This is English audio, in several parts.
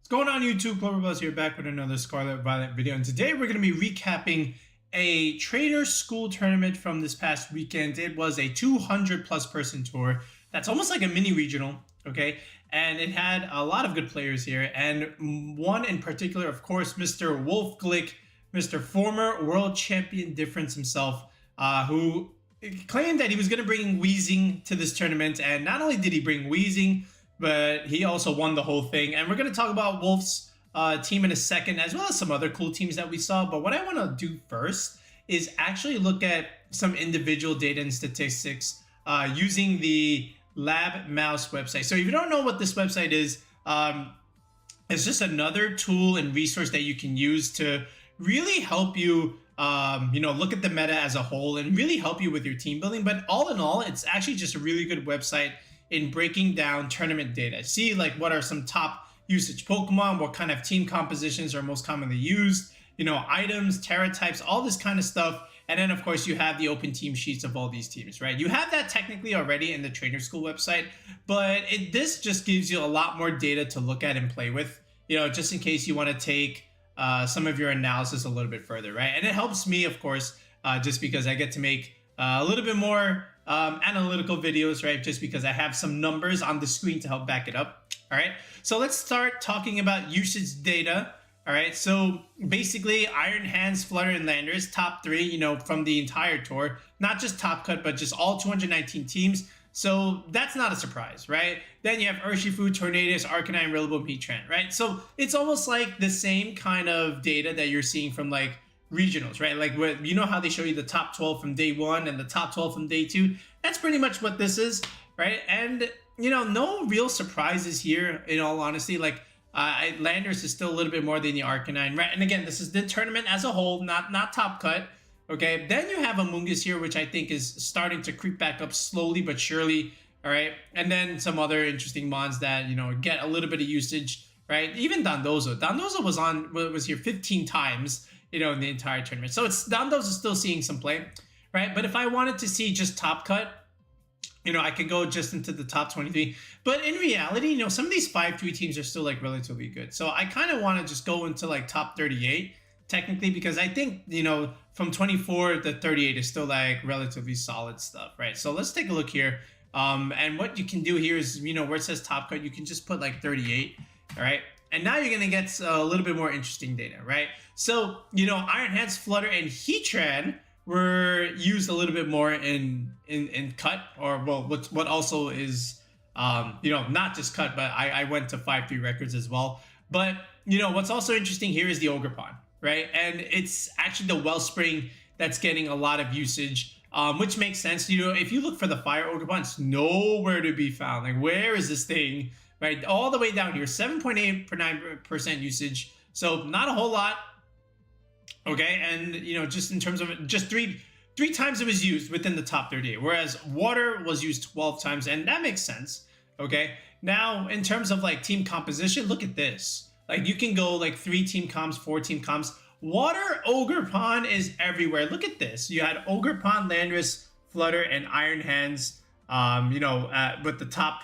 What's going on YouTube? Cloverbuzz here, back with another Scarlet Violet video, and today we're going to be recapping a trainer school tournament from this past weekend. It was a 200 plus person tour. That's almost like a mini regional, okay? And it had a lot of good players here, and one in particular, of course, Mr. Wolfe, Mr. former world champion difference himself, who claimed that he was going to bring Weezing to this tournament, and not only did he bring Weezing, but he also won the whole thing. And we're going to talk about Wolfe's team in a second, as well as some other cool teams that we saw. But what I want to do first is actually look at some individual data and statistics using the Lab Mouse website. So if you don't know what this website is, it's just another tool and resource that you can use to really help you look at the meta as a whole and really help you with your team building. But all in all, it's actually just a really good website in breaking down tournament data. See like what are some top usage Pokemon, what kind of team compositions are most commonly used, items, Terra types, all this kind of stuff. And then of course you have the open team sheets of all these teams, right? You have that technically already in the trainer school website, but this just gives you a lot more data to look at and play with, just in case you want to take some of your analysis a little bit further, right? And it helps me, of course, just because I get to make a little bit more analytical videos, right? Just because I have some numbers on the screen to help back it up. All right, so let's start talking about usage data. All right, so basically Iron Hands, Flutter, and Landorus, top three, from the entire tour, not just top cut, but just all 219 teams. So that's not a surprise, right? Then you have Urshifu, Tornadus, Arcanine, Rillaboom, Heatran, right? So it's almost like the same kind of data that you're seeing from like regionals, right? Like how they show you the top 12 from day one and the top 12 from day two. That's pretty much what this is, right? And no real surprises here, in all honesty. Like Landorus is still a little bit more than the Arcanine, right? And again, this is the tournament as a whole, not top cut. Okay, then you have Amoonguss here, which I think is starting to creep back up slowly but surely. All right, and then some other interesting mons that get a little bit of usage, right? Even Dondozo. Dondozo was here 15 times, in the entire tournament. So Dondozo is still seeing some play, right? But if I wanted to see just top cut, I could go just into the top 23. But in reality, some of these 5-3 teams are still like relatively good. So I kind of want to just go into like top 38 technically, because I think, from 24 to 38 is still like relatively solid stuff, right? So let's take a look here. And what you can do here is, where it says top cut, you can just put like 38, all right? And now you're going to get a little bit more interesting data, right? So, Iron Hands, Flutter, and Heatran were used a little bit more in cut, or well, what also is, not just cut, but I went to 5-3 records as well. But, what's also interesting here is the Ogerpon, right? And it's actually the Wellspring that's getting a lot of usage, which makes sense. If you look for the Fire Ogerpon, it's nowhere to be found. Like, where is this thing? Right, all the way down here, 7.89% usage, so not a whole lot. Okay, and just in terms of just three times it was used within the top 38, whereas Water was used 12 times, and that makes sense. Okay, now in terms of like team composition, look at this. Like you can go like 3 team comps, 4 team comps. Water Ogerpon is everywhere. Look at this. You had Ogerpon, Landorus, Flutter, and Iron Hands. With the top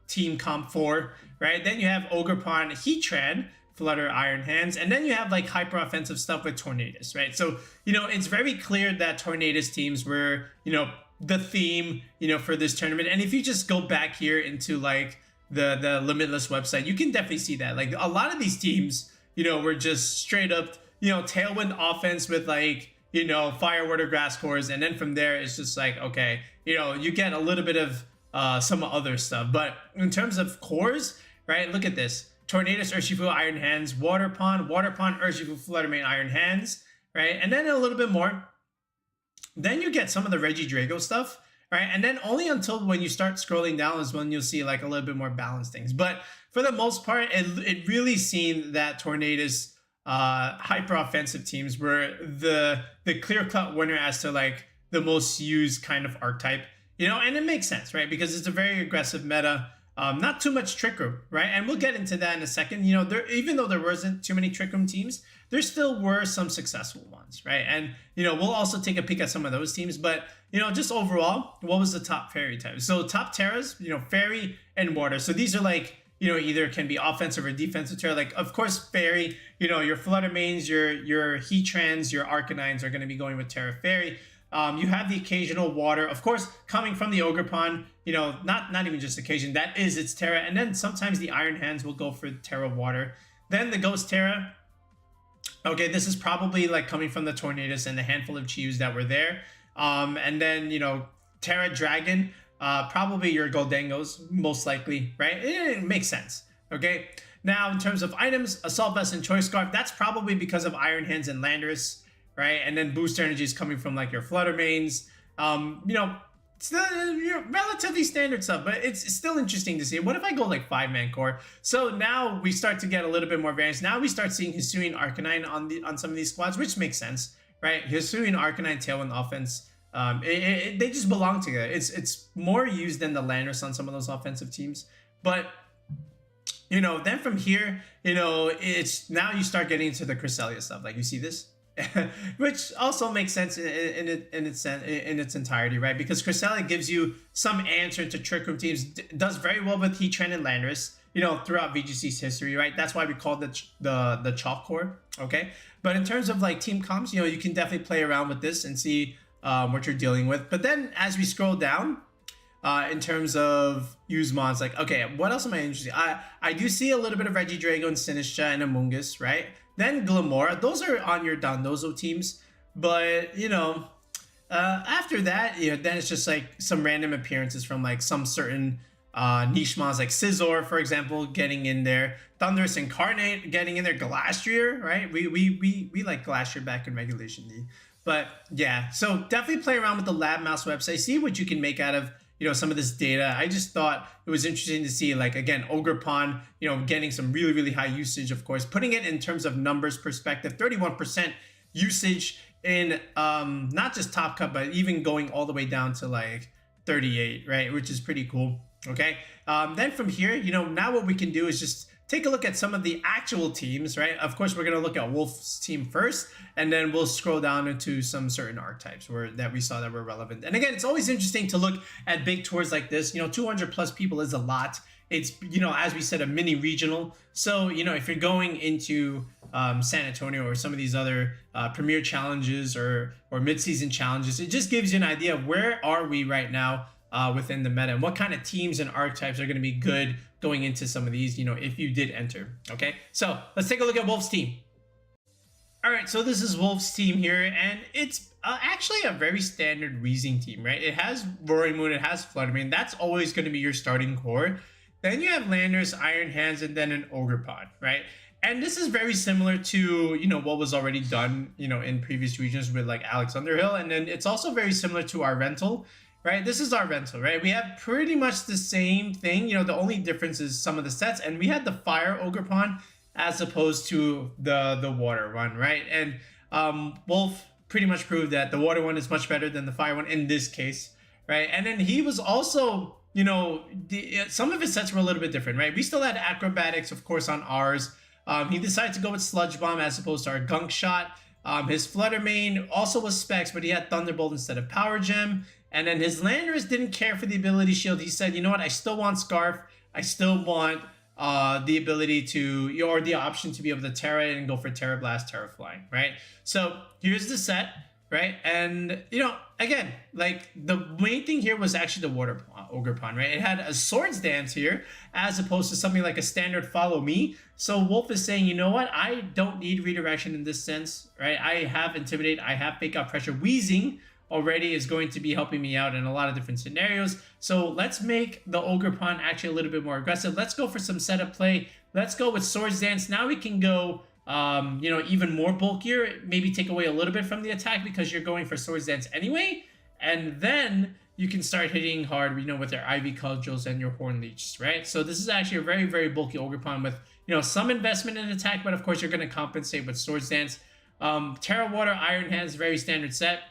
team comp 4, right? Then you have Ogerpon, Heatran, Flutter, Iron Hands, and then you have like hyper offensive stuff with Tornadus, right? So it's very clear that Tornadus teams were the theme for this tournament. And if you just go back here into like the Limitless website, you can definitely see that like a lot of these teams were just straight up Tailwind Offense with like Fire, Water, Grass cores, and then from there it's just like okay, you get a little bit of some other stuff. But in terms of cores, right, look at this. Tornadus, Urshifu, Iron Hands, Waterpon, Urshifu, fluttermane, Iron Hands, right? And then a little bit more. Then you get some of the Regidrago stuff, right? And then only until when you start scrolling down is when you'll see like a little bit more balanced things. But for the most part, it really seemed that Tornadus hyper offensive teams were the clear-cut winner as to like the most used kind of archetype. And it makes sense, right? Because it's a very aggressive meta, not too much Trick Room, right? And we'll get into that in a second. Even though there wasn't too many Trick Room teams, there still were some successful ones, right? And, we'll also take a peek at some of those teams. But, just overall, what was the top fairy type? So top Terras, Fairy and Water. So these are like, either can be offensive or defensive Terra. Like, of course, Fairy, your fluttermanes, your Heatrans, your Arcanines are going to be going with Terra Fairy. You have the occasional water, of course, coming from the Ogerpon, not even just occasion, that is its Terra. And then sometimes the Iron Hands will go for Terra Water. Then the Ghost Terra. Okay, this is probably like coming from the Tornadus and the handful of Chiyus that were there. And then, Terra Dragon, probably your Goldengos, most likely, right? It makes sense, okay? Now, in terms of items, Assault Vest and Choice Scarf, that's probably because of Iron Hands and Landorus, right? And then Booster Energy is coming from like your Fluttermanes. Still relatively standard stuff, but it's still interesting to see. What if I go like 5-man core? So now we start to get a little bit more variance. Now we start seeing Hisuian Arcanine on some of these squads, which makes sense, right? Hisuian Arcanine Tailwind Offense. They just belong together. It's more used than the Landorus on some of those offensive teams, but then from here, it's now you start getting into the Cresselia stuff. Like you see this. Which also makes sense in its entirety, right? Because Cresselia gives you some answer to Trick Room teams, does very well with Heatran and Landorus, throughout VGC's history, right? That's why we call it the Chalk Core, okay? But in terms of like team comps, you can definitely play around with this and see what you're dealing with. But then as we scroll down, in terms of use mods, like, okay, what else am I interested in? I do see a little bit of Regidrago and Sinistcha and Amoonguss, right? Then Glamora, those are on your Dondozo teams, but after that, then it's just like some random appearances from like some certain niche mods, like Scizor, for example, getting in there. Landorus-Incarnate getting in there. Glastrier, right? We like Glastrier back in regulationE. But yeah, so definitely play around with the Lab Mouse website, see what you can make out of some of this data. I just thought it was interesting to see, like, again, Ogerpon, getting some really, really high usage, of course. Putting it in terms of numbers perspective, 31% usage in not just top cut, but even going all the way down to like 38, right? Which is pretty cool, okay? Then from here, now what we can do is just take a look at some of the actual teams, right? Of course, we're going to look at Wolfe's team first, and then we'll scroll down into some certain archetypes that we saw that were relevant. And again, it's always interesting to look at big tours like this. 200 plus people is a lot. It's, as we said, a mini regional. So, if you're going into San Antonio or some of these other premier challenges or mid-season challenges, it just gives you an idea of where are we right now within the meta and what kind of teams and archetypes are going to be good going into some of these, if you did enter. Okay, so let's take a look at Wolfe's team. All right, so this is Wolfe's team here, and it's actually a very standard Weezing team, right? It has Roaring Moon, it has fluttermane. That's always going to be your starting core. Then you have Landorus, Iron Hands, and then an Ogerpon, right? And this is very similar to, what was already done, in previous regions with like Alex Underhill. And then it's also very similar to our rental, right? This is our rental, right? We have pretty much the same thing. The only difference is some of the sets. And we had the Fire Ogerpon as opposed to the Water one, right? And Wolfe pretty much proved that the Water one is much better than the Fire one in this case, right? And then he was also, some of his sets were a little bit different, right? We still had Acrobatics, of course, on ours. He decided to go with Sludge Bomb as opposed to our Gunk Shot. His Fluttermane also was Specs, but he had Thunderbolt instead of Power Gem. And then his Landorus didn't care for the ability shield. He said, you know what, I still want Scarf. I still want the ability to, or the option to be able to Terra and go for Terra Blast, Terra Flying, right? So here's the set, right? And, again, like the main thing here was actually the Water Ogerpon, right? It had a Swords Dance here as opposed to something like a standard Follow Me. So Wolfe is saying, you know what? I don't need Redirection in this sense, right? I have Intimidate. I have Fake Out Pressure. Weezing already is going to be helping me out in a lot of different scenarios. So let's make the Ogerpon actually a little bit more aggressive. Let's go for some setup play. Let's go with Swords Dance. Now we can go, even more bulkier. Maybe take away a little bit from the attack because you're going for Swords Dance anyway. And then you can start hitting hard, with your Ivy Cudgels and your Horn Leeches, right? So this is actually a very, very bulky Ogerpon with, some investment in attack, but of course you're going to compensate with Swords Dance. Terra Water, Iron Hands, very standard set.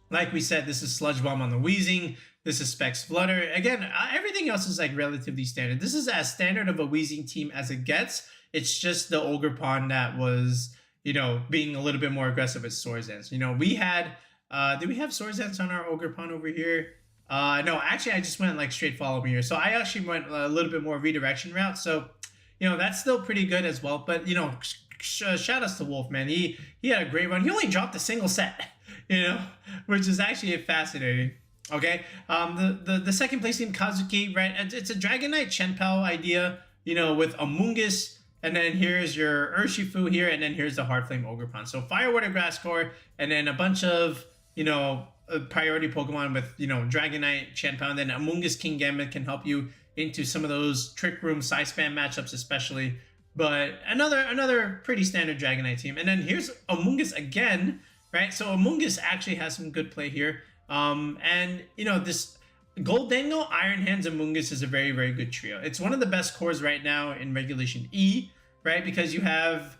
Like we said, this is Sludge Bomb on the Weezing. This is Specs Flutter. Again, everything else is like relatively standard. This is as standard of a Weezing team as it gets. It's just the Ogerpon that was, being a little bit more aggressive with Swords Dance. We had, did we have Swords Dance on our Ogerpon over here? No, actually, I just went like straight follow me here. So I actually went a little bit more redirection route. So, that's still pretty good as well. But, shout outs to Wolfe, man. He had a great run. He only dropped a single set, which is actually fascinating. Okay. The second place team, Kazuki, right? It's a Dragonite Chenpao idea, with Amoonguss. And then here's your Urshifu here, and then here's the Hardflame Ogerpon. So Fire, Water, Grass Core, and then a bunch of, priority Pokemon with, Dragonite, Chenpao, and then Amoonguss King Gambit can help you into some of those Trick Room, Side Spam matchups especially. But another pretty standard Dragonite team. And then here's Amoonguss again, right? So Amoonguss actually has some good play here. And, this Goldengo, Iron Hands, Amoonguss is a very, very good trio. It's one of the best cores right now in Regulation E, right? Because you have,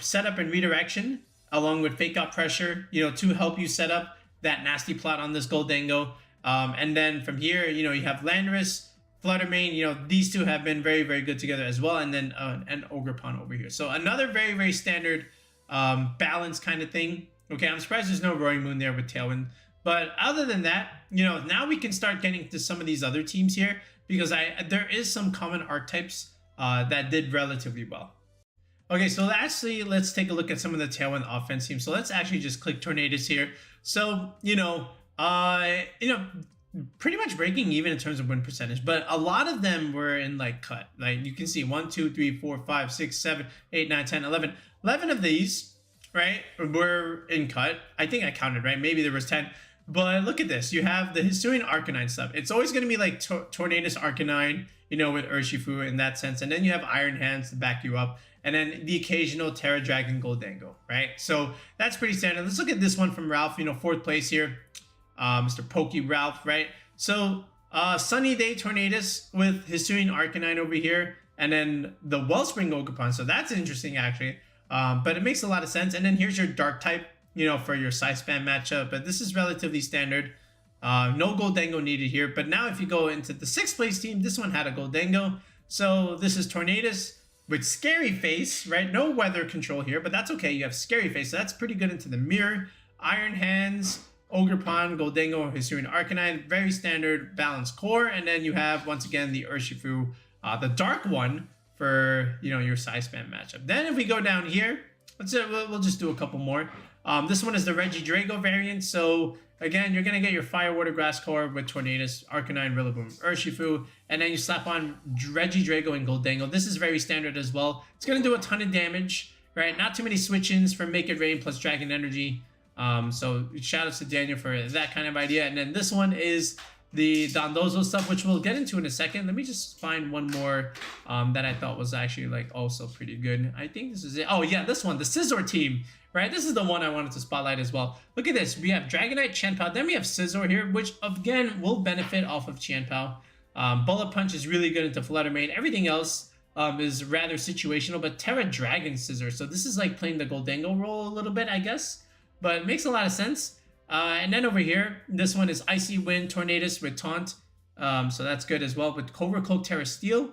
setup and redirection along with Fake Out Pressure, to help you set up that nasty plot on this Goldengo. And then from here, you have Landorus, fluttermane, these two have been very, very good together as well. And then an Ogerpon over here. So another very, very standard balance kind of thing. Okay, I'm surprised there's no roaringmoon there with Tailwind. But other than that, now we can start getting to some of these other teams here because there is some common archetypes that did relatively well. Okay, so lastly, let's take a look at some of the Tailwind offense teams. So let's actually just click Tornadus here. So, pretty much breaking even in terms of win percentage, but a lot of them were in like cut. Like you can see 1, 2, 3, 4, 5, 6, 7, 8, 9, 10, 11. 11 of these, right, were in cut. I think I counted, right? Maybe there was 10. But look at this. You have the Hisuian Arcanine stuff. It's always going to be like Tornadus Arcanine, with Urshifu in that sense. And then you have Iron Hands to back you up. And then the occasional Terra Dragon Goldengo, right? So that's pretty standard. Let's look at this one from Ralph, 4th place here. Mr. Pokey Ralph, right? So Sunny Day Tornadus with Hisuian Arcanine over here. And then the Wellspring Ogerpon. So that's interesting, actually. But it makes a lot of sense. And then here's your Dark type, for your Side Spam matchup. But this is relatively standard. No Goldengo needed here. But now if you go into the 6th place team, this one had a Goldengo. So this is Tornadus with Scary Face, right? No weather control here, but that's okay. You have Scary Face, so that's pretty good into the mirror. Iron Hands, Ogerpon, Goldengo, Hisuian Arcanine, very standard balanced core. And then you have, once again, the Urshifu, the dark one for, your Side Spam matchup. Then if we go down here, we'll just do a couple more. This one is the Regidrago variant. So again, you're going to get your Fire, Water, Grass core with Tornadus, Arcanine, Rillaboom, Urshifu, and then you slap on Regidrago and Goldengo. This is very standard as well. It's going to do a ton of damage, right? Not too many switch-ins for Make It Rain plus Dragon Energy. So shout out to Daniel for that kind of idea. And then this one is the Dondozo stuff, which we'll get into in a second. Let me just find one more that I thought was actually like also pretty good. I think this is it. Oh yeah, this one, the Scizor team, right? This is the one I wanted to spotlight as well. Look at this. We have Dragonite, Chenpao. Then we have Scizor here, which again will benefit off of Chenpao. Bullet Punch is really good into fluttermane. Everything else is rather situational, but Terra Dragon Scizor. So this is like playing the Goldengo role a little bit, I guess, but it makes a lot of sense. And then over here, this one is Icy Wind Tornadus with Taunt. So that's good as well with Cobra Cloak Terra Steel. All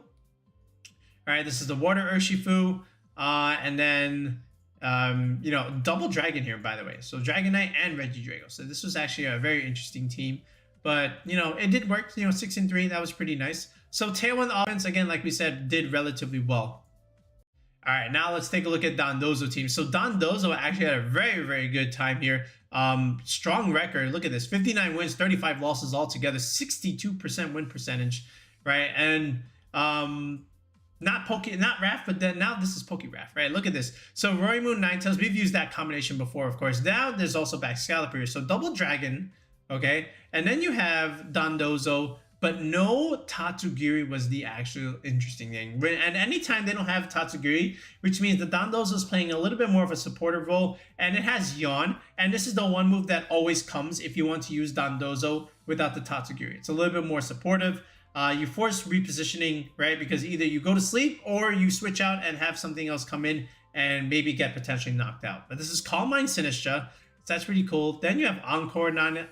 right, this is the Water Urshifu. And then, double Dragon here, by the way. So Dragonite and Regidrago. So this was actually a very interesting team. But, it did work. 6-3. That was pretty nice. So Tailwind offense, again, like we said, did relatively well. All right, now let's take a look at Dondozo team. So Dondozo actually had a very, very good time here. Strong record. Look at this. 59 wins, 35 losses altogether, 62% win percentage, right? And not Raf, but then now this is PokeRaf, right? Look at this. So roaringmoon, Ninetales, we've used that combination before, of course. Now there's also back Scarlet here. So double Dragon, okay? And then you have Dondozo, but no Tatsugiri was the actual interesting thing. And anytime they don't have Tatsugiri, which means the Dondozo is playing a little bit more of a supportive role, and it has Yawn. And this is the one move that always comes if you want to use Dondozo without the Tatsugiri. It's a little bit more supportive. You force repositioning, right? Because either you go to sleep or you switch out and have something else come in and maybe get potentially knocked out. But this is Calm Mind Sinistra. So that's pretty cool. Then you have Encore Alolan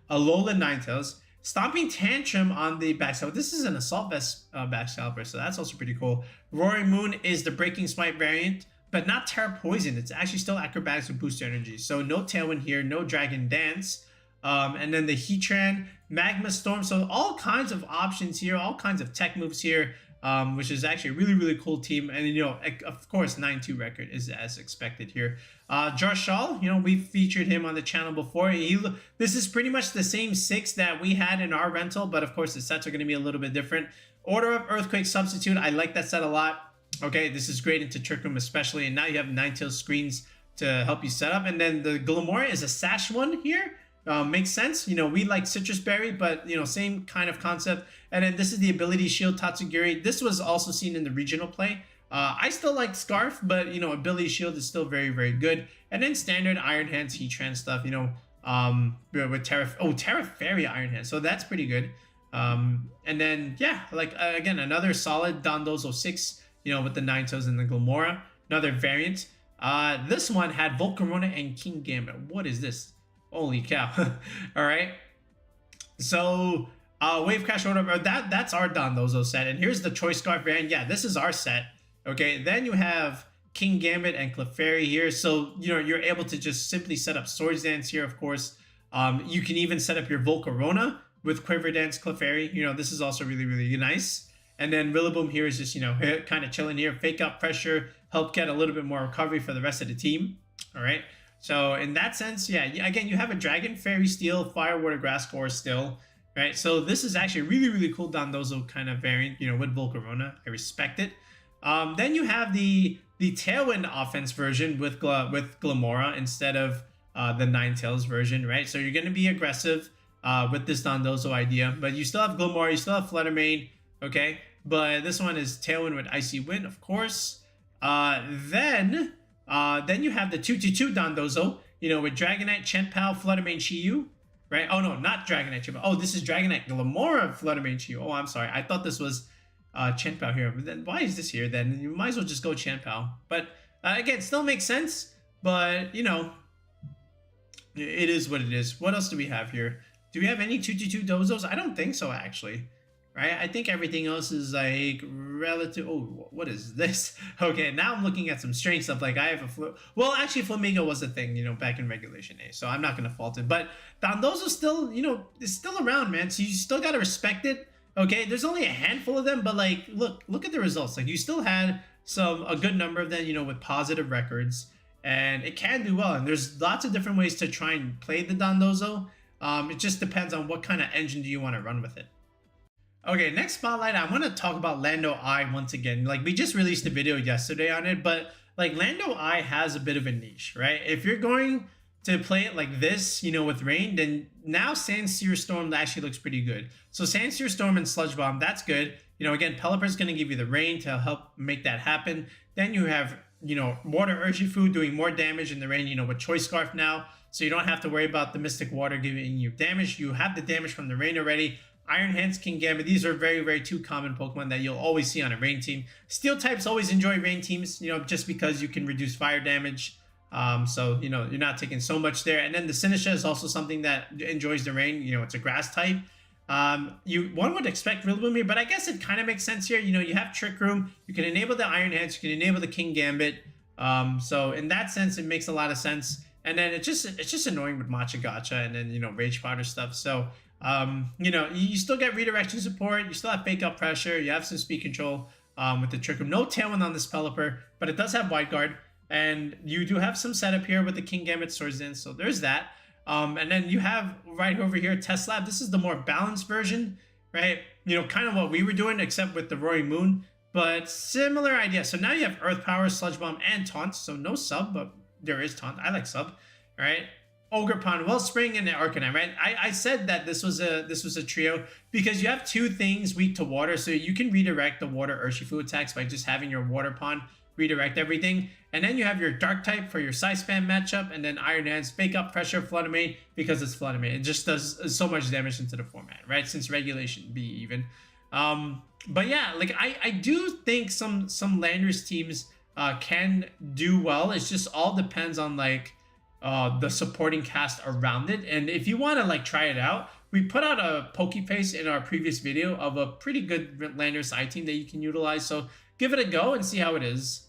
Ninetales. Stomping Tantrum on the back scalper. This is an Assault Vest back scalper, so that's also pretty cool. Roaring Moon is the Breaking Smite variant, but not Terra Poison. It's actually still Acrobatics with Boost Energy. So no Tailwind here, no Dragon Dance. And then the Heatran, Magma Storm. So all kinds of options here, all kinds of tech moves here, which is actually a really, really cool team. And, you know, of course, 9-2 record is as expected here. Jarshal, you know, we featured him on the channel before. This is pretty much the same 6 that we had in our rental, but of course the sets are going to be a little bit different. Order of Earthquake Substitute, I like that set a lot. Okay, this is great into Trick Room especially, and now you have Ninetales screens to help you set up. And then the Glimmora is a sash one here. Makes sense. You know, we like Citrus Berry, but, you know, same kind of concept. And then this is the Ability Shield Tatsugiri. This was also seen in the regional play. I still like Scarf, but, you know, Ability Shield is still very, very good. And then standard Iron Hands, Heatran stuff, you know, with Terra Fairy Iron Hands. So that's pretty good. And then, yeah, like, again, another solid Dondozo 6, you know, with the Ninetales and the Glimmora. Another variant. This one had Volcarona and King Gambit. What is this? Holy cow. All right. So, Wave Crash Order, that's our Dondozo set. And here's the Choice Scarf variant. Yeah, this is our set. Okay, then you have King Gambit and Clefairy here. So, you know, you're able to just simply set up Swords Dance here, of course. You can even set up your Volcarona with Quiver Dance Clefairy. You know, this is also really, really nice. And then Rillaboom here is just, you know, kind of chilling here. Fake Out Pressure, help get a little bit more recovery for the rest of the team. All right. So in that sense, yeah, again, you have a Dragon, Fairy, Steel, Fire, Water, Grass core still, right? So this is actually a really, really cool Dondozo kind of variant, you know, with Volcarona. I respect it. Then you have the Tailwind Offense version with Glimmora instead of the Ninetales version, right? So you're going to be aggressive with this Dondozo idea, but you still have Glimmora, you still have Fluttermane, okay? But this one is Tailwind with Icy Wind, of course. Then you have the 2-2 Dondozo, you know, with Dragonite, Chien-Pao, Fluttermane, Chi-Yu, right? Oh, no, not Dragonite, Chien-Pao. Oh, this is Dragonite, Glimmora, Fluttermane, Chi-Yu. Oh, I'm sorry. I thought this was Chien-Pao here. But then why is this here then? You might as well just go Chien-Pao. But again, still makes sense. But, you know, it is what it is. What else do we have here? Do we have any 2-2 Dozos? I don't think so, actually. Right? I think everything else is like relative. Oh, what is this? Okay, now I'm looking at some strange stuff. Like I have a well, actually, Flamingo was a thing, you know, back in regulationE, so I'm not gonna fault it. But Dondozo still, you know, is still around, man. So you still gotta respect it. Okay, there's only a handful of them, but like, look at the results. Like you still had a good number of them, you know, with positive records, and it can do well. And there's lots of different ways to try and play the Dondozo. It just depends on what kind of engine do you want to run with it. Okay, next spotlight, I want to talk about Landorus once again. Like, we just released a video yesterday on it, but, like, Landorus has a bit of a niche, right? If you're going to play it like this, you know, with rain, then now Sandsear Storm actually looks pretty good. So Sandsear Storm and Sludge Bomb, that's good. You know, again, Pelipper's going to give you the rain to help make that happen. Then you have, you know, Water Urshifu doing more damage in the rain, you know, with Choice Scarf now. So you don't have to worry about the Mystic Water giving you damage. You have the damage from the rain already. Iron Hands, King Gambit, these are very, very two common Pokemon that you'll always see on a rain team. Steel types always enjoy rain teams, you know, just because you can reduce fire damage. So, you know, you're not taking so much there. And then the Sinistra is also something that enjoys the rain. You know, it's a grass type. One would expect Rillaboom here, but I guess it kind of makes sense here. You know, you have Trick Room. You can enable the Iron Hands. You can enable the King Gambit. So in that sense, it makes a lot of sense. And then it's just annoying with Matcha Gotcha and then, you know, Rage Powder stuff. So, you know, you still get redirection support. You still have Fake Out Pressure. You have some speed control with the Trick Room. No Tailwind on this Pelipper, but it does have Wide Guard. And you do have some setup here with the King Gambit Swords Dance. So there's that. And then you have right over here Test Lab. This is the more balanced version, right? You know, kind of what we were doing, except with the Roaring Moon. But similar idea. So now you have Earth Power, Sludge Bomb, and Taunt. So no Sub, but there is Taunt. I like Sub, right? Ogerpon, Wellspring, and the Arcanine, right? I said that this was a trio because you have two things weak to water, so you can redirect the Water Urshifu attacks by just having your Water Pond redirect everything. And then you have your Dark type for your Side Spam matchup, and then Iron Hands, Fake Up Pressure, Fluttermane, because it's Fluttermane. It just does so much damage into the format, right? Since regulation B even. But yeah, like I do think some Landorus teams can do well. It's just all depends on like the supporting cast around it. And if you want to like try it out, we put out a Pokeface in our previous video of a pretty good Landorus I team that you can utilize. So give it a go and see how it is.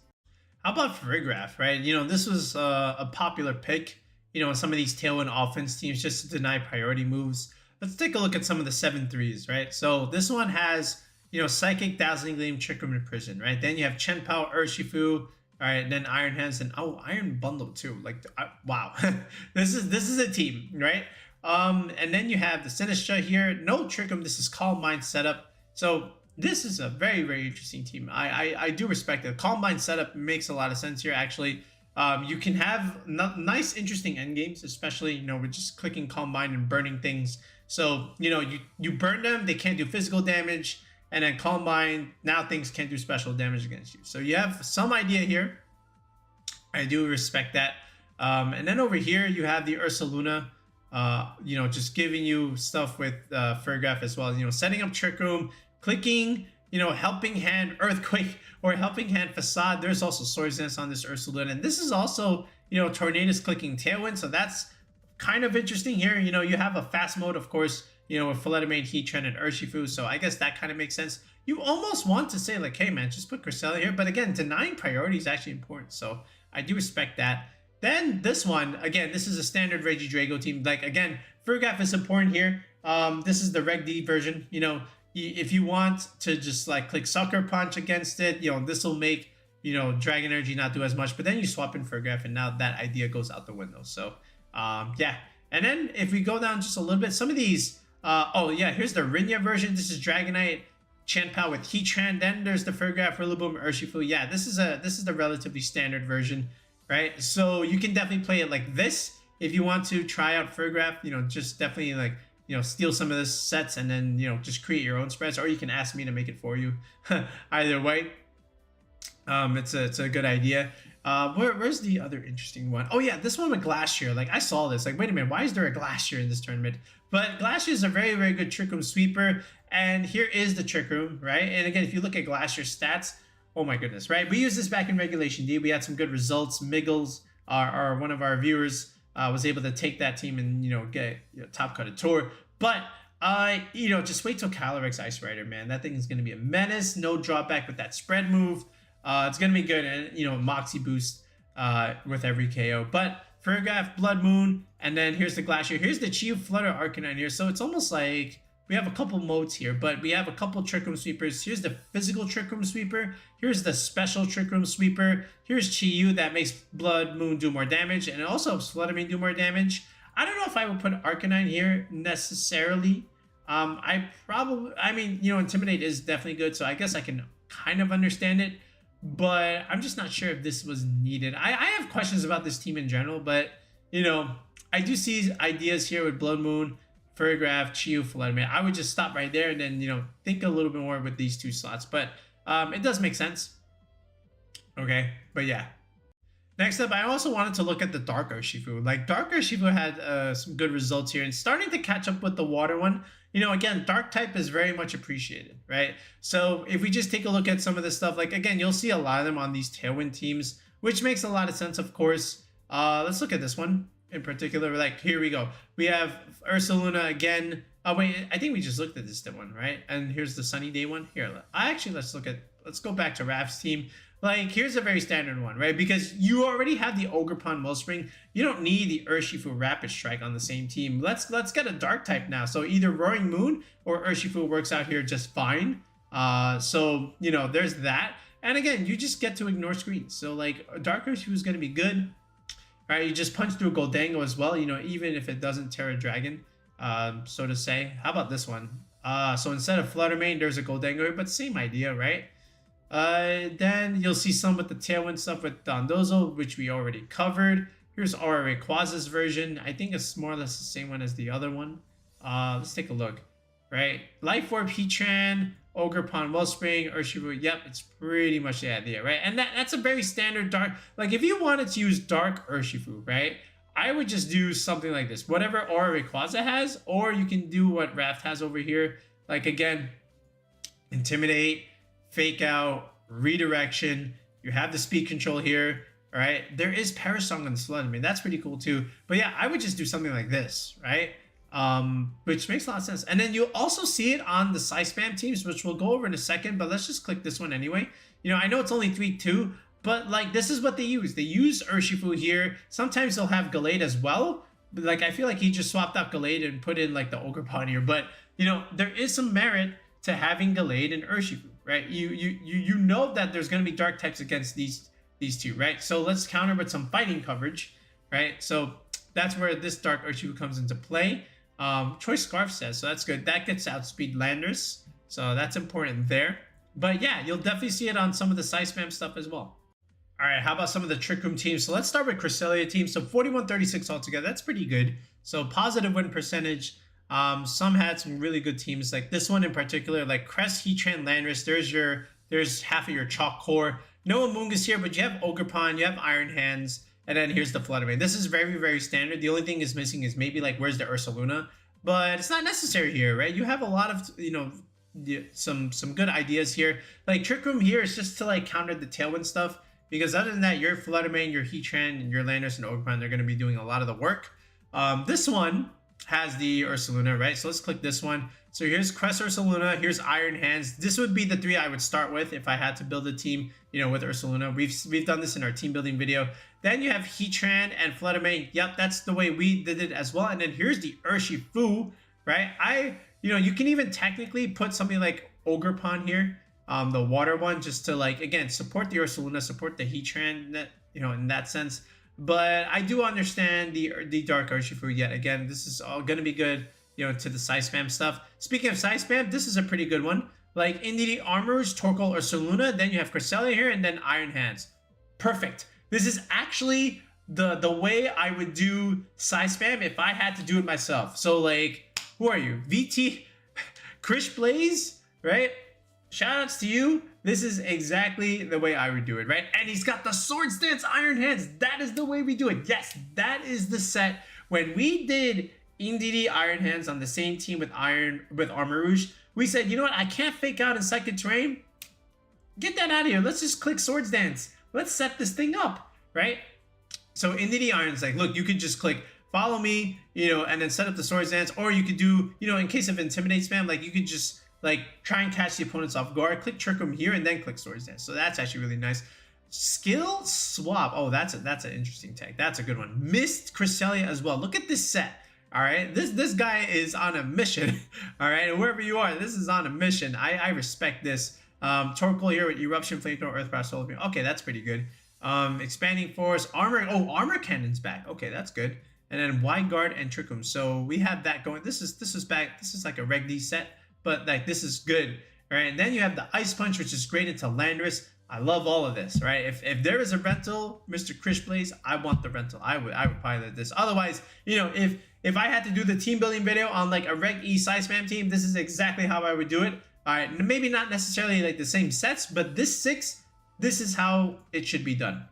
How about Farigiraf, right? You know, this was a popular pick, some of these Tailwind Offense teams just to deny priority moves. Let's take a look at some of the 7-3s, right? So this one has, Psychic, Dazzling Gleam, Trick Room, and Prison, right? Then you have Chenpao, Urshifu, all right, and then Iron Hands, and Iron Bundle too. Like, wow, this is a team, right? And then you have the Sinistra here. No Trick Room. This is Calm Mind setup. So this is a very, very interesting team. I do respect it. Calm Mind setup makes a lot of sense here, actually. You can have nice, interesting end games, especially, with just clicking Calm Mind and burning things. So, you burn them, they can't do physical damage, and then Calm Mind, now things can't do special damage against you. So you have some idea here. I do respect that. And then over here, you have the Ursaluna, just giving you stuff with Farigiraf as well. Setting up Trick Room, clicking, Helping Hand Earthquake or Helping Hand Facade. There's also Swords Dance on this Ursaluna. And this is also, Tornadus clicking Tailwind. So that's kind of interesting here. You have a fast mode, of course, with fluttermane, Heatran, and Urshifu. So I guess that kind of makes sense. You almost want to say like, hey man, just put Cresselia here. But again, denying priority is actually important. So I do respect that. Then this one, again, this is a standard Regidrago team. Like, again, Farigiraf is important here. This is the Reg D version. If you want to just like click Sucker Punch against it, this will make, Dragon Energy not do as much. But then you swap in Farigiraf, and now that idea goes out the window. So, yeah. And then if we go down just a little bit, some of these, here's the Rinya version. This is Dragonite, Chenpao with Heatran. Then there's the Farigiraf, Rillaboom, Urshifu. Yeah, this is the relatively standard version, right? So you can definitely play it like this if you want to try out Farigiraf. Just definitely like, steal some of the sets and then, just create your own spreads, or you can ask me to make it for you. Either way, it's a good idea. Where's the other interesting one? Oh yeah, this one with Glacier. Like, I saw this. Like, wait a minute, why is there a Glacier in this tournament? But Glacier is a very, very good Trick Room sweeper, and here is the Trick Room, right? And again, if you look at Glacier's stats, oh my goodness, right? We used this back in regulationE. We had some good results. Miggles, one of our viewers, was able to take that team and get top cut a tour. But just wait till Calyrex Ice Rider, man. That thing is going to be a menace. No drawback with that spread move. It's going to be good, and Moxie boost with every KO. But Farigiraf, Blood Moon, and then here's the Glacier. Here's the Chi Flutter Arcanine here. So it's almost like we have a couple modes here, but we have a couple Trick Room sweepers. Here's the physical Trick Room sweeper. Here's the special Trick Room sweeper. Here's Chi that makes Blood Moon do more damage, and it also helps Fluttermane do more damage. I don't know if I would put Arcanine here necessarily. Intimidate is definitely good, so I guess I can kind of understand it, but I'm just not sure if this was needed. I have questions about this team in general, but I do see ideas here with Blood Moon, Farigiraf, Chi, Fluttermane. I would just stop right there and then think a little bit more with these two slots, but it does make sense. Okay, but yeah. Next up, I also wanted to look at the Dark Urshifu. Like, Dark Urshifu had some good results here and starting to catch up with the water one. Again, Dark type is very much appreciated, right? So if we just take a look at some of this stuff, like, again, you'll see a lot of them on these Tailwind teams, which makes a lot of sense, of course. Let's look at this one in particular. Like, here we go. We have Ursaluna again. Oh, wait, I think we just looked at this one, right? And here's the Sunny Day one. Here, let's go back to Raf's team. Like, here's a very standard one, right? Because you already have the Ogerpon Wellspring. You don't need the Urshifu Rapid Strike on the same team. Let's get a Dark type now. So either Roaring Moon or Urshifu works out here just fine. So, there's that. And again, you just get to ignore screens. So, like, Dark Urshifu is going to be good. All right, you just punch through Goldango as well, even if it doesn't tear a dragon, so to say. How about this one? So instead of Fluttermane, there's a Goldango here, but same idea, right? Then you'll see some with the Tailwind stuff with Dondozo, which we already covered. Here's our Rayquaza's version. I think it's more or less the same one as the other one. Let's take a look, right? Life Orb, Heatran, Ogerpon, Wellspring, Urshifu. Yep, it's pretty much the idea, right? And that's a very standard Dark. Like, if you wanted to use Dark Urshifu, right? I would just do something like this. Whatever Aura Rayquaza has, or you can do what Raft has over here. Like, again, Intimidate, Fake Out, Redirection. You have the speed control here, all right? There is Parasong on the Slud. I mean, that's pretty cool too. But yeah, I would just do something like this, right? Which makes a lot of sense. And then you'll also see it on the Psy Spam teams, which we'll go over in a second, but let's just click this one anyway. I know it's only 3-2, But like, this is what they use. They use Urshifu here. Sometimes they'll have Gallade as well. But like, I feel like he just swapped out Gallade and put in like the Ogerpon here. But you know, there is some merit to having Gallade and Urshifu, right? You know that there's going to be dark types against these two, right? So let's counter with some fighting coverage, right? So that's where this dark Urshifu comes into play. Choice Scarf says, so that's good. That gets outspeed Landorus, so that's important there. But yeah, you'll definitely see it on some of the side spam stuff as well. All right, how about some of the Trick Room teams? So let's start with Cresselia team. So 41-36 altogether. That's pretty good. So positive win percentage. Some had some really good teams. Like this one in particular, like Crest, Heatran, Landorus. There's half of your chalk core. No Amoonguss here, but you have Ogerpon, you have Iron Hands, and then here's the fluttermane. This is very, very standard. The only thing is missing is maybe like where's the Ursaluna, but it's not necessary here, right? You have a lot of, you know, some good ideas here. Like Trick Room here is just to like counter the Tailwind stuff. Because other than that, your Fluttermane, your Heatran, and your Landorus and Ogerpon, they're going to be doing a lot of the work. This one has the Ursaluna, right? So let's click this one. So here's Crest Ursaluna, here's Iron Hands. This would be the three I would start with if I had to build a team, you know, with Ursaluna. We've done this in our team building video. Then you have Heatran and Fluttermane. Yep, that's the way we did it as well. And then here's the Urshifu, right? You know, you can even technically put something like Ogerpon here. The water one, just to like, again, support the Ursaluna, support the Heatran, you know, in that sense. But I do understand the Dark Urshifu yet again. This is all going to be good, you know, to the side spam stuff. Speaking of side spam, this is a pretty good one. Like Indeedee Armors, Torkoal, Ursaluna, then you have Cresselia here, and then Iron Hands. Perfect. This is actually the way I would do side spam if I had to do it myself. So like, who are you? VT, Krish Blaze, right? Shoutouts to you. This is exactly the way I would do it, right? And he's got the Swords Dance Iron Hands. That is the way we do it. Yes, that is the set. When we did Indeedee Iron Hands on the same team with Armarouge, we said, you know what? I can't fake out in Psychic Terrain. Get that out of here. Let's just click Swords Dance. Let's set this thing up, right? So Indeedee Iron's like, look, you could just click follow me, you know, and then set up the Swords Dance. Or you could do, you know, in case of Intimidate spam, like you could just like try and catch the opponents off guard, click Trick Room here, and then click Swords Dance. So that's actually really nice. Skill Swap. Oh, that's an interesting tag. That's a good one. Missed Cresselia as well. Look at this set. All right, this guy is on a mission. All right, and wherever you are, this is on a mission. I respect this. Torkoal here with Eruption, Flamethrower, Earth Blast, Solar Beam. Okay, that's pretty good. Expanding Force, Armor. Oh, Armor Cannon's back. Okay, that's good. And then Wide Guard and Trick Room. So we have that going. This is back. This is like a Reg D set. But like this is good, right? And then you have the Ice Punch, which is great into Landorus. I love all of this, right? If there is a rental, Mr. Krish Blaze, I want the rental. I would pilot this. Otherwise, you know, if I had to do the team building video on like a Reg E side spam team, this is exactly how I would do it. All right, maybe not necessarily like the same sets, but this is how it should be done.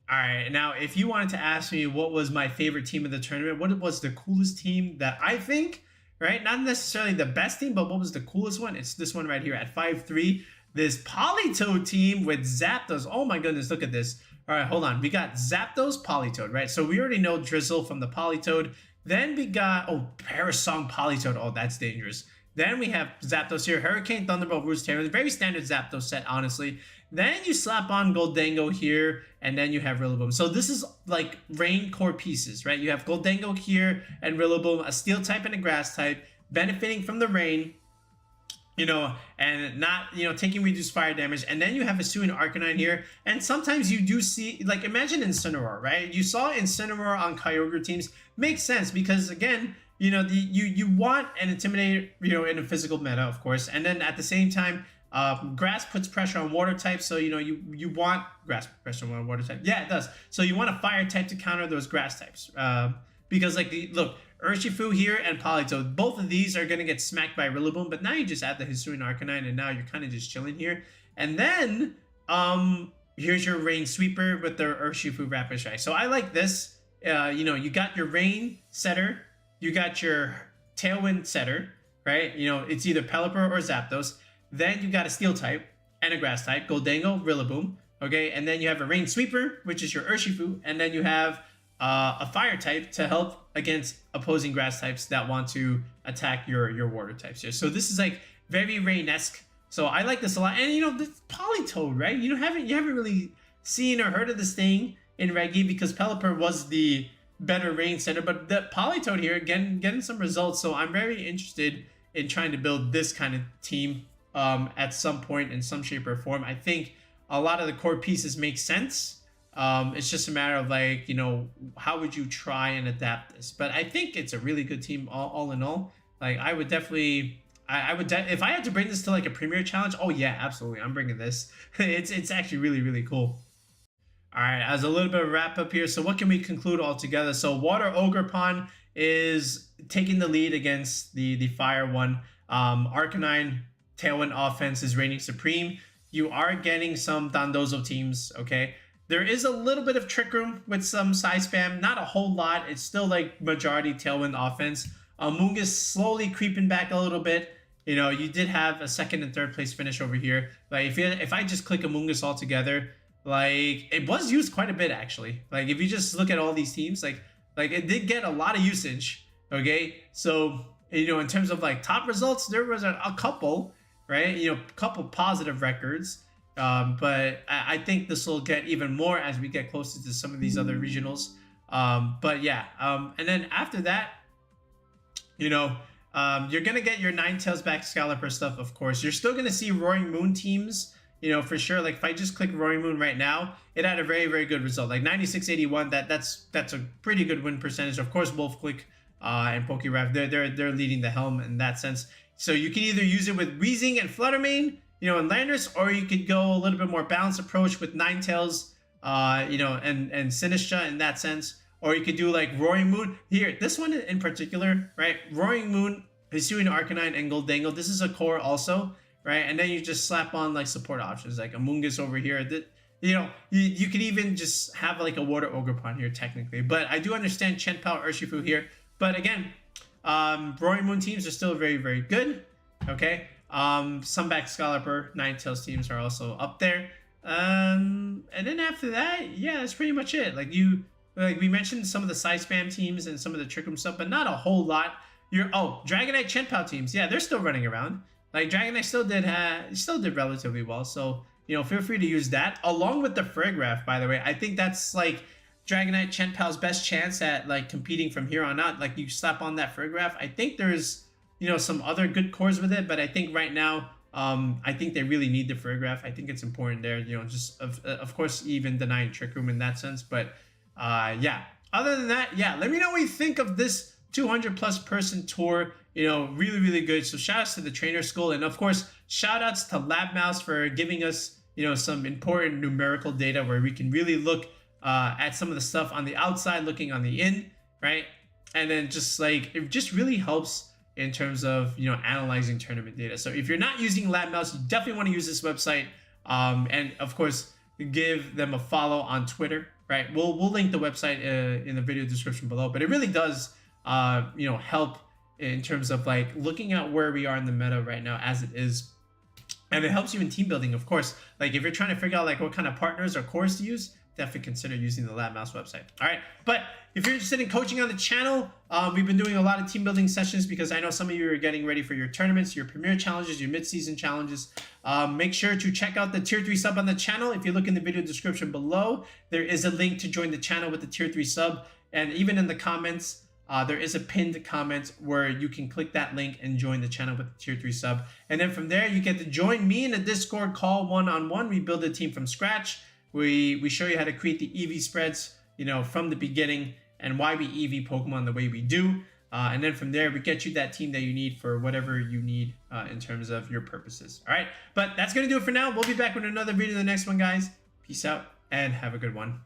All right, now if you wanted to ask me what was my favorite team of the tournament, what was the coolest team that I think, right? Not necessarily the best team, but what was the coolest one? It's this one right here at 5-3. This Politoed team with Zapdos. Oh my goodness, look at this. All right, hold on. We got Zapdos, Politoed, right? So we already know Drizzle from the Politoed. Then we got, Parasong Politoed. Oh, that's dangerous. Then we have Zapdos here. Hurricane, Thunderbolt, Roost, Terror. Very standard Zapdos set, honestly. Then you slap on Goldango here, and then you have Rillaboom. So this is like rain core pieces, right? You have Goldango here and Rillaboom, a steel type and a grass type, benefiting from the rain, you know, and not, you know, taking reduced fire damage. And then you have a Hisuian Arcanine here. And sometimes you do see, like, imagine Incineroar, right? You saw Incineroar on Kyogre teams. Makes sense because, again, you know, you want an Intimidator, you know, in a physical meta, of course. And then at the same time, grass puts pressure on water type, so you know you want grass pressure on water type. Yeah, it does. So you want a fire type to counter those grass types, because like look, Urshifu here and Politoed, both of these are gonna get smacked by Rillaboom. But now you just add the Hisuian Arcanine, and now you're kind of just chilling here. And then here's your Rain Sweeper with the Urshifu Rapid Strike. So I like this. You know, you got your Rain setter, you got your Tailwind setter, right? You know, it's either Pelipper or Zapdos. Then you got a Steel type and a Grass type, Goldango, Rillaboom, okay? And then you have a Rain Sweeper, which is your Urshifu, and then you have a Fire type to help against opposing Grass types that want to attack your Water types here. So this is like very Rain-esque, So I like this a lot. And you know, this Politoed, right? You haven't really seen or heard of this thing in Reggie because Pelipper was the better range center, but the Politoed here getting some results. So I'm very interested in trying to build this kind of team at some point in some shape or form. I think a lot of the core pieces make sense. It's just a matter of like, you know, how would you try and adapt this? But I think it's a really good team all in all. Like I would definitely, if I had to bring this to like a premier challenge, oh yeah, absolutely, I'm bringing this. It's actually really cool. All right, as a little bit of wrap up here, so what can we conclude all together? So Water Ogerpon is taking the lead against the Fire one. Arcanine Tailwind Offense is reigning supreme. You are getting some Dondozo teams, okay? There is a little bit of Trick Room with some side spam, not a whole lot. It's still like majority Tailwind Offense. Amoonguss slowly creeping back a little bit. You know, you did have a second and third place finish over here. Like if I just click Amoonguss all together, like it was used quite a bit actually. Like if you just look at all these teams, like it did get a lot of usage. Okay, so you know, in terms of like top results, there was a couple, right? You know, a couple positive records. But I think this will get even more as we get closer to some of these other regionals. But yeah, and then after that, you know, you're gonna get your Ninetales back Scalper stuff, of course. You're still gonna see Roaring Moon teams, you know, for sure. Like if I just click Roaring Moon right now, it had a very good result, like 9681. That's a pretty good win percentage. Of course, Wolfe Click and PokeRef, they're leading the helm in that sense. So you can either use it with Weezing and fluttermane, you know, and Landorus, or you could go a little bit more balanced approach with Ninetales, you know, and Sinistra in that sense. Or you could do like Roaring Moon. Here, this one in particular, right? Roaring Moon, Hisuian Arcanine, and Goldango. This is a core also, right? And then you just slap on like support options like Amoonguss over here. You know, you could even just have like a Water Ogerpon here technically. But I do understand Chenpao, Urshifu here. But again, Roaring Moon teams are still very good. Okay. Sunback Scalper, Ninetales teams are also up there. And then after that, yeah, that's pretty much it. Like we mentioned some of the side spam teams and some of the Trick Room stuff, but not a whole lot. Dragonite Chenpao teams, yeah, they're still running around. Like Dragonite still did relatively well. So, you know, feel free to use that along with the Farigiraf, by the way. I think that's like Dragonite Chenpao's best chance at like competing from here on out. Like you slap on that Farigiraf. I think there's, you know, some other good cores with it, but I think right now, I think they really need the Farigiraf. I think it's important there, you know, just of course, even denying Trick Room in that sense. But yeah, other than that, yeah, let me know what you think of this 200+ person tour. You know, really good. So shout outs to the trainer school, and of course, shout outs to LabMouse for giving us, you know, some important numerical data where we can really look at some of the stuff on the outside, looking on the in, right? And then just like, it just really helps in terms of, you know, analyzing tournament data. So if you're not using LabMouse, you definitely want to use this website. And of course, give them a follow on Twitter, right? We'll link the website in the video description below, but it really does, you know, help in terms of like looking at where we are in the meta right now as it is. And it helps you in team building, of course. Like if you're trying to figure out like what kind of partners or cores to use, definitely consider using the LabMouse website. All right, but if you're interested in coaching on the channel, we've been doing a lot of team building sessions because I know some of you are getting ready for your tournaments, your premier challenges, your mid-season challenges. Make sure to check out the tier 3 sub on the channel. If you look in the video description below, there is a link to join the channel with the tier 3 sub. And even in the comments, there is a pinned comment where you can click that link and join the channel with the tier 3 sub. And then from there, you get to join me in a Discord call one-on-one. We build a team from scratch. We show you how to create the EV spreads, you know, from the beginning and why we EV Pokemon the way we do. And then from there, we get you that team that you need for whatever you need in terms of your purposes. All right, but that's going to do it for now. We'll be back with another video in the next one, guys. Peace out and have a good one.